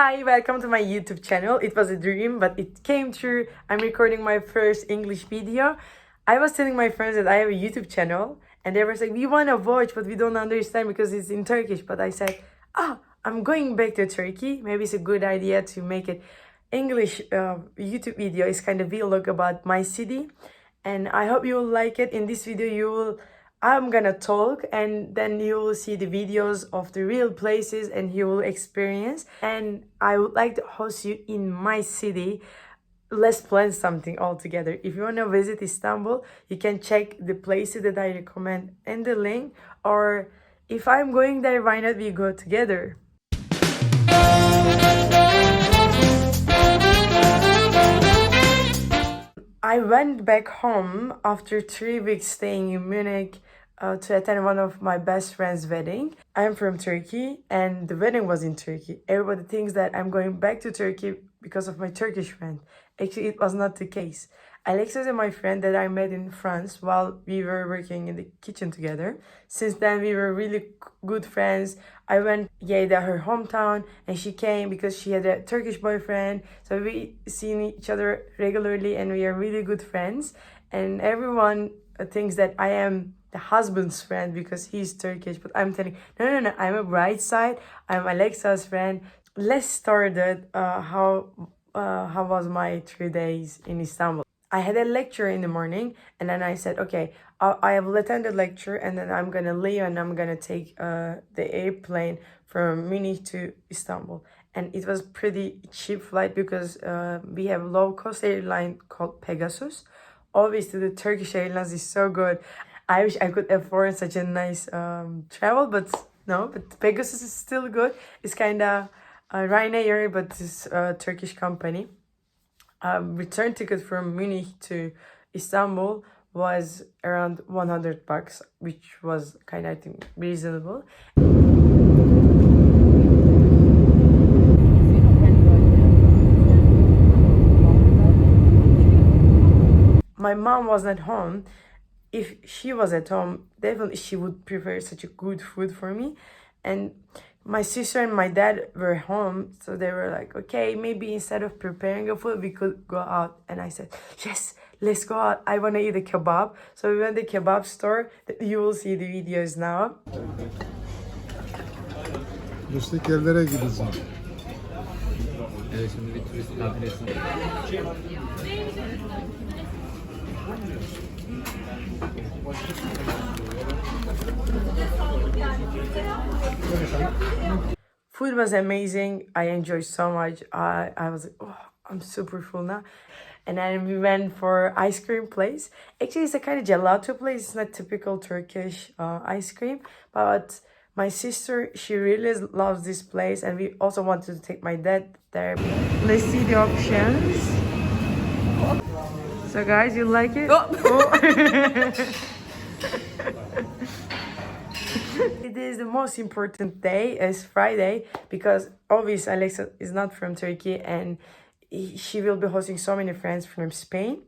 Hi, welcome to my YouTube channel. It was a dream, but it came true. I'm recording my first English video. I was telling my friends that I have a YouTube channel, and they were saying, we want to watch, but we don't understand because it's in Turkish. But I said, I'm going back to Turkey. Maybe it's a good idea to make it English YouTube video. It's kind of vlog about my city. And I hope you will like it. In this video, I'm gonna talk and then you will see the videos of the real places and you will experience. And I would like to host you in my city. Let's plan something all together. If you want to visit Istanbul, you can check the places that I recommend in the link. Or if I'm going there, why not we go together? I went back home after 3 weeks staying in Munich to attend one of my best friend's wedding. I'm from Turkey and the wedding was in Turkey. Everybody thinks that I'm going back to Turkey because of my Turkish friend. Actually, it was not the case. Alexa is my friend that I met in France while we were working in the kitchen together. Since then, we were really good friends. I went to her hometown and she came because she had a Turkish boyfriend. So we seen each other regularly and we are really good friends. And everyone thinks that I am the husband's friend because he's Turkish. But I'm telling, no, I'm a bride side. I'm Alexa's friend. Let's start it. How was my 3 days in Istanbul? I had a lecture in the morning and then I said, okay, I will attend the lecture and then I'm going to leave and I'm going to take the airplane from Munich to Istanbul. And it was pretty cheap flight because we have low-cost airline called Pegasus. Obviously, the Turkish Airlines is so good. I wish I could afford such a nice travel, but no, but Pegasus is still good. It's kind of Ryanair, but it's a Turkish company. Return ticket from Munich to Istanbul was around $100, which was kind of, I think, reasonable. My mom was not home. If she was at home, definitely she would prepare such a good food for me. And my sister and my dad were home, so they were like, okay, maybe instead of preparing a food, we could go out. And I said, yes, let's go out. I want to eat a kebab. So we went to the kebab store. You will see the videos now. Turistik yerlere gideceğim. Evet, şimdi bir turist kabilesi. Food was amazing. I enjoyed so much. I was like, oh, I'm super full now. And then we went for ice cream place. Actually, it's a kind of gelato place. It's not typical Turkish ice cream. But my sister, she really loves this place. And we also wanted to take my dad there. Let's see the options. So guys, you like it? It is the most important day, is Friday, because obviously Alexa is not from Turkey and she will be hosting so many friends from Spain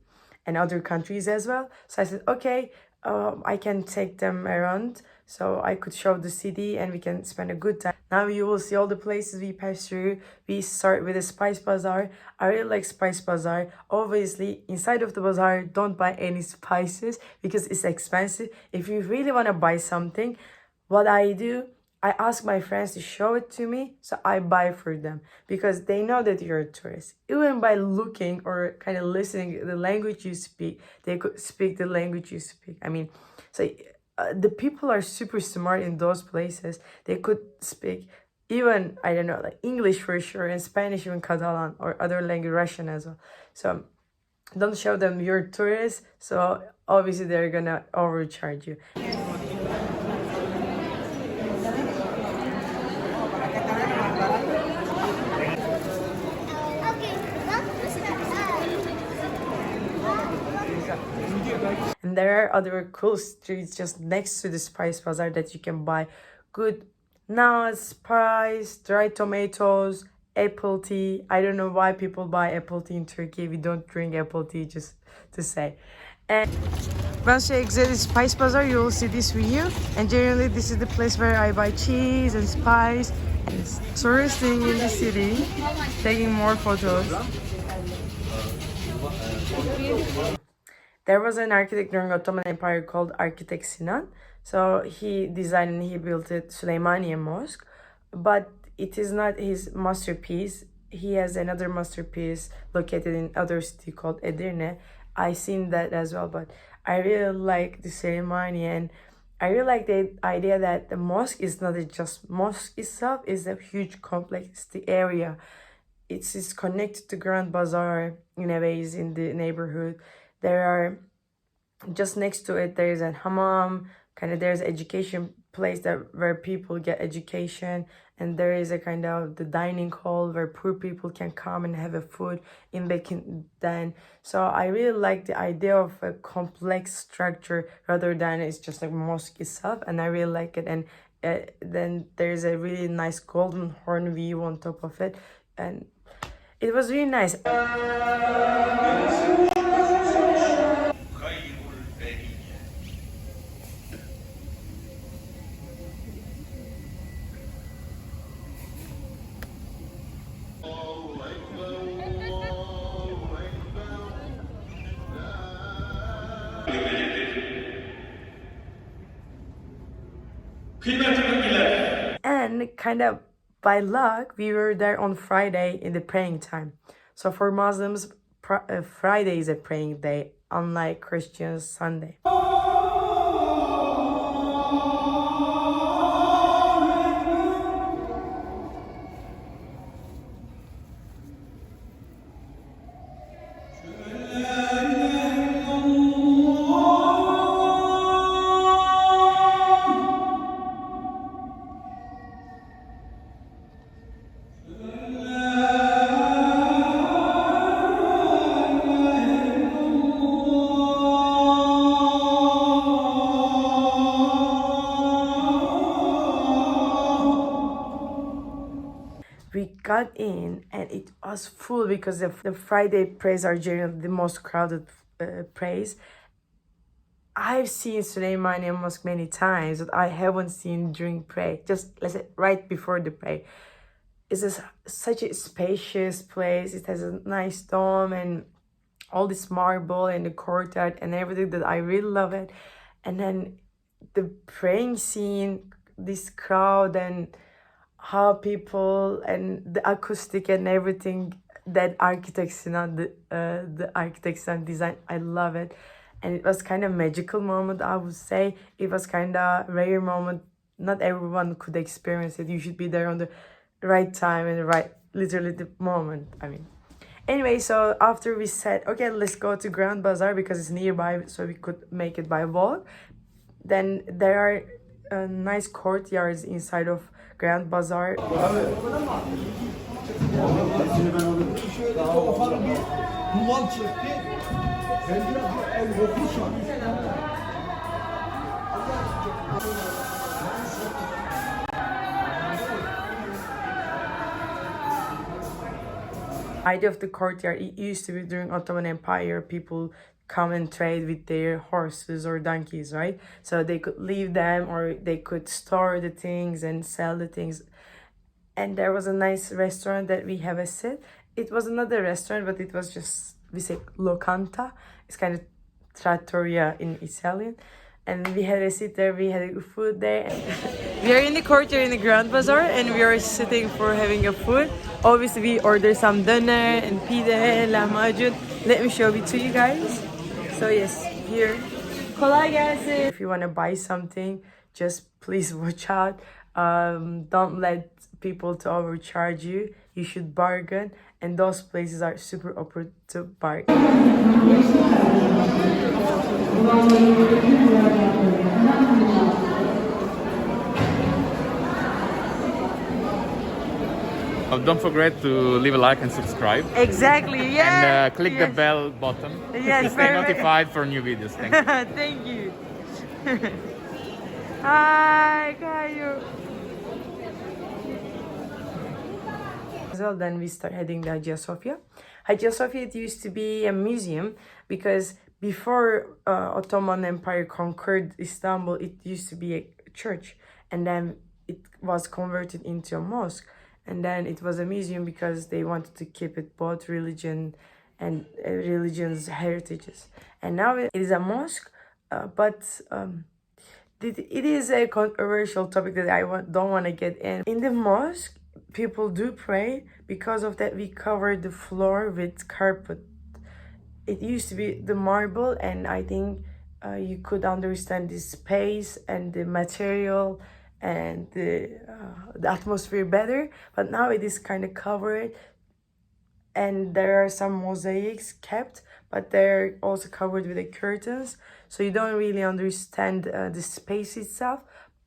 and other countries as well. So I said, okay, I can take them around so I could show the city and we can spend a good time. Now you will see all the places we pass through. We start with the Spice Bazaar. I really like Spice Bazaar. Obviously, inside of the bazaar, don't buy any spices because it's expensive. If you really want to buy something, what I do, I ask my friends to show it to me, so I buy for them because they know that you're a tourist. Even by looking or kind of listening the language you speak, they could speak the language you speak. I mean, so the people are super smart in those places. They could speak even, I don't know, like English for sure, and Spanish, even Catalan or other language, Russian as well. So don't show them you're a tourist. So obviously they're gonna overcharge you. And there are other cool streets just next to the Spice Bazaar that you can buy good nuts, spice, dried tomatoes, apple tea. I don't know why people buy apple tea in Turkey. We don't drink apple tea, just to say. And once you exit the Spice Bazaar, you will see this view. And generally, this is the place where I buy cheese and spice Yes. Touristing in the city, taking more photos. There was an architect during Ottoman Empire called Architect Sinan. So he designed and he built it Süleymaniye Mosque, but it is not his masterpiece. He has another masterpiece located in other city called Edirne. I seen that as well, but I really like the ceremony, and I really like the idea that the mosque is not just mosque itself, is a huge complex, the area. It's connected to Grand Bazaar in a way, is in the neighborhood. There are just next to it there is a hammam, kind of there's education place that where people get education, and there is a kind of the dining hall where poor people can come and have a food in then. So I really like the idea of a complex structure rather than it's just like mosque itself, and I really like it. And then there's a really nice golden horn view on top of it, and it was really nice. And kind of by luck, we were there on Friday in the praying time. So for Muslims, Friday is a praying day, unlike Christians, Sunday. We got in and it was full because the Friday prays are generally the most crowded prays. I've seen Süleymaniye Mosque many times, but I haven't seen during pray. Just let's say right before the pray. It's such a spacious place. It has a nice dome and all this marble and the courtyard and everything that I really love it. And then the praying scene, this crowd and how people and the acoustic and everything that architects the architects and design, I love it. And it was kind of magical moment, I would say. It was kind of rare moment. Not everyone could experience it. You should be there on the right time and the right, literally the moment. I mean, anyway, so after we said, okay, let's go to Grand Bazaar because it's nearby, so we could make it by walk. Then there are nice courtyards inside of Grand Bazaar. Idea of the courtyard, it used to be during Ottoman Empire, people come and trade with their horses or donkeys, right? So they could leave them or they could store the things and sell the things. And there was a nice restaurant that we have a sit. It was another restaurant, but it was just, we say locanta. It's kind of trattoria in Italian. And we had a sit there, we had food there. We are in the courtyard in the Grand Bazaar and we are sitting for having a food. Obviously we ordered some döner and pide, lahmacun. Let me show it to you guys. So yes, here. Kolay gelsin. If you want to buy something, just please watch out. Don't let people to overcharge you. You should bargain, and those places are super open to bargain. Don't forget to leave a like and subscribe. Exactly, yeah. And click the bell button Yes, to stay very, notified for new videos. Thank you. Thank you. Hi, Caio. Well, then we start heading to Hagia Sophia. Hagia Sophia, it used to be a museum because before Ottoman Empire conquered Istanbul, it used to be a church. And then it was converted into a mosque, and then it was a museum because they wanted to keep it both religion and religion's heritages. And now it is a mosque, but it is a controversial topic that don't want to get in. In the mosque, people do pray. Because of that, we covered the floor with carpet. It used to be the marble, and I think you could understand the space and the material and the atmosphere better. But now it is kind of covered, and there are some mosaics kept, but they're also covered with the curtains, so you don't really understand the space itself.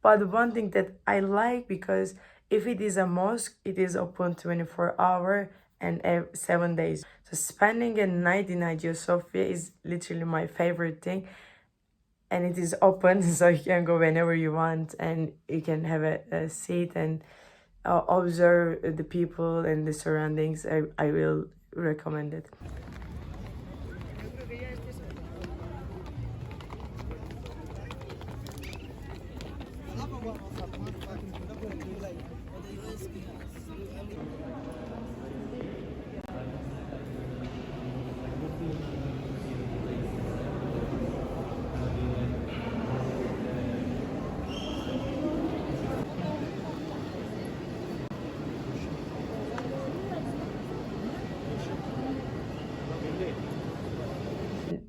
But the one thing that I like, because if it is a mosque, it is open 24 hours and 7 days. So spending a night in Hagia Sophia is literally my favorite thing. And it is open, so you can go whenever you want, and you can have a seat and observe the people and the surroundings. I will recommend it.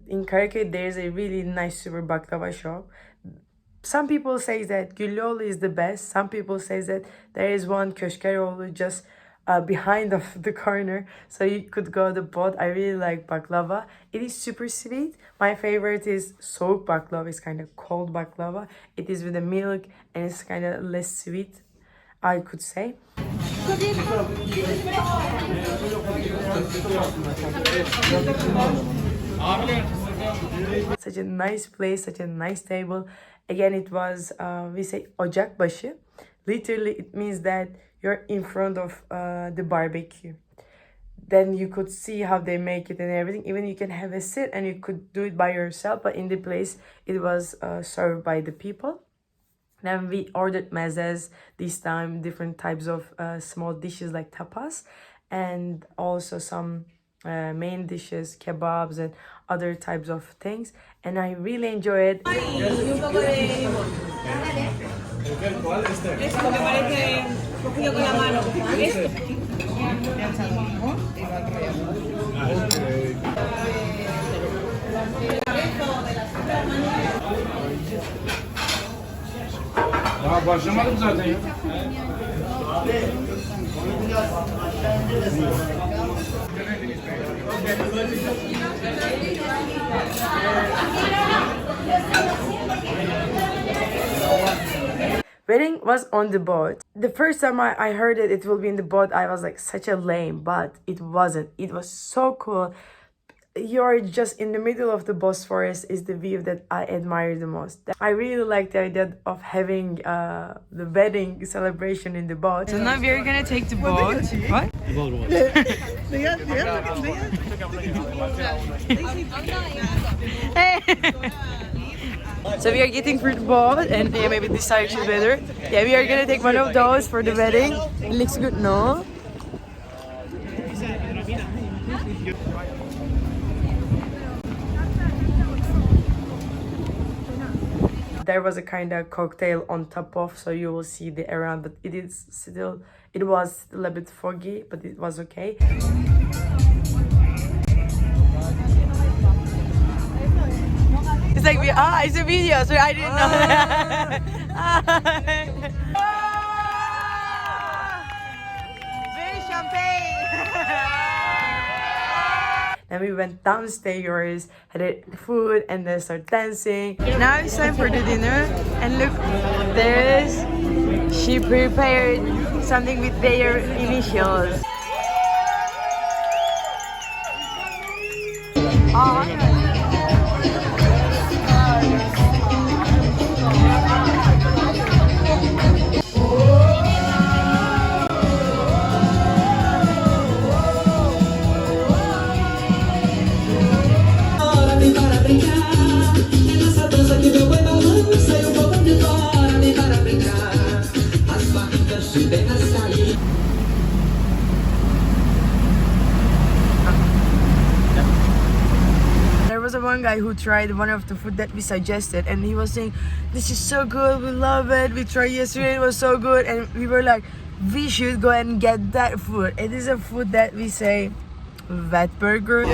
In Kadikoy, there's a really nice super baklava shop. Some people say that Giloli is the best. Some people say that there is one Köşkeroğlu just behind of the corner, so you could go to both. I really like baklava. It is super sweet. My favorite is soğuk baklava. It's kind of cold baklava. It is with the milk, and it's kind of less sweet, I could say. Such a nice place, such a nice table. Again, it was, we say ocakbaşı. Literally, it means that you're in front of the barbecue. Then you could see how they make it and everything. Even you can have a sit and you could do it by yourself. But in the place, it was served by the people. Then we ordered mezes this time, different types of small dishes like tapas. And also some main dishes, kebabs and other types of things, and I really enjoy it. Daha başlamadım zaten ya. Wedding was on the boat. The first time I heard it will be in the boat, I was like such a lame, but it wasn't. It was so cool. You're just in the middle of the Bosphorus is the view that I admire the most. I really like the idea of having the wedding celebration in the boat. So now we're gonna take the boat. What? Hey. So we are getting for the boat, and yeah, maybe this direction is better. Yeah, we are gonna take one of those for the wedding. It looks good, no? There was a kind of cocktail on top of, so you will see the around, but it was still a bit foggy, but it was okay. It's like it's a video, so I didn't know. Very champagne. Then we went downstairs, had food, and then started dancing. Now it's time for the dinner, and look, she prepared something with their initials. also one guy who tried one of the food that we suggested, and he was saying, "This is so good, we love it. We tried yesterday, it was so good," and we were like, "We should go and get that food." It is a food that we say, wet burger.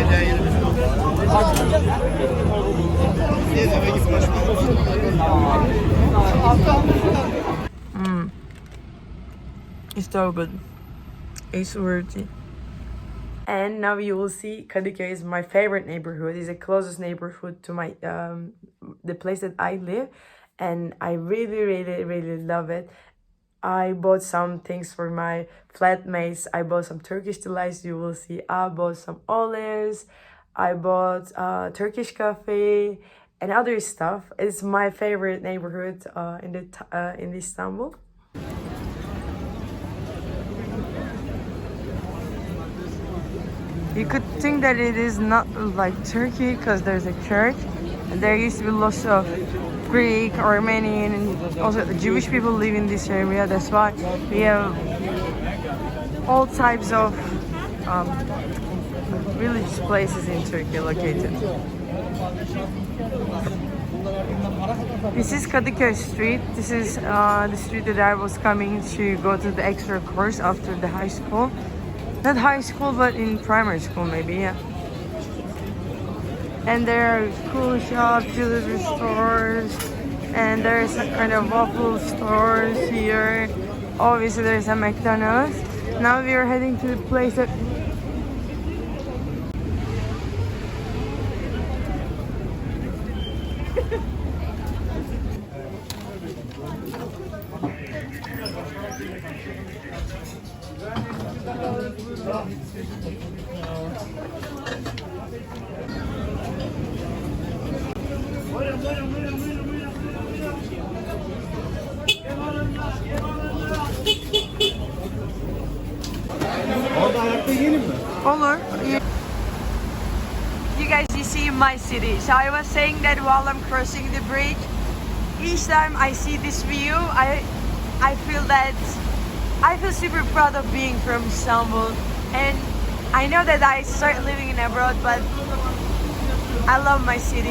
It's so good. It's worthy. And now you will see Kadikoy is my favorite neighborhood. It's the closest neighborhood to my the place that I live, and I really love it. I bought some things for my flatmates. I bought some Turkish delights. You will see. I bought some olives. I bought Turkish coffee and other stuff. It's my favorite neighborhood in Istanbul. You could think that it is not like Turkey because there's a church. There used to be lots of Greek, Armenian, and also Jewish people live in this area. That's why we have all types of religious places in Turkey located. This is Kadikoy Street. This is the street that I was coming to go to the extra course after the high school. Not high school, but in primary school maybe, yeah. And there are cool shops, jewelry stores, and there's a kind of waffle stores here. Obviously there's a McDonald's. Now we are heading to the place that Olur. You guys, you see my city. So I was saying that while I'm crossing the bridge, each time I see this view, I feel super proud of being from Istanbul. And I know that I started living in abroad, but I love my city.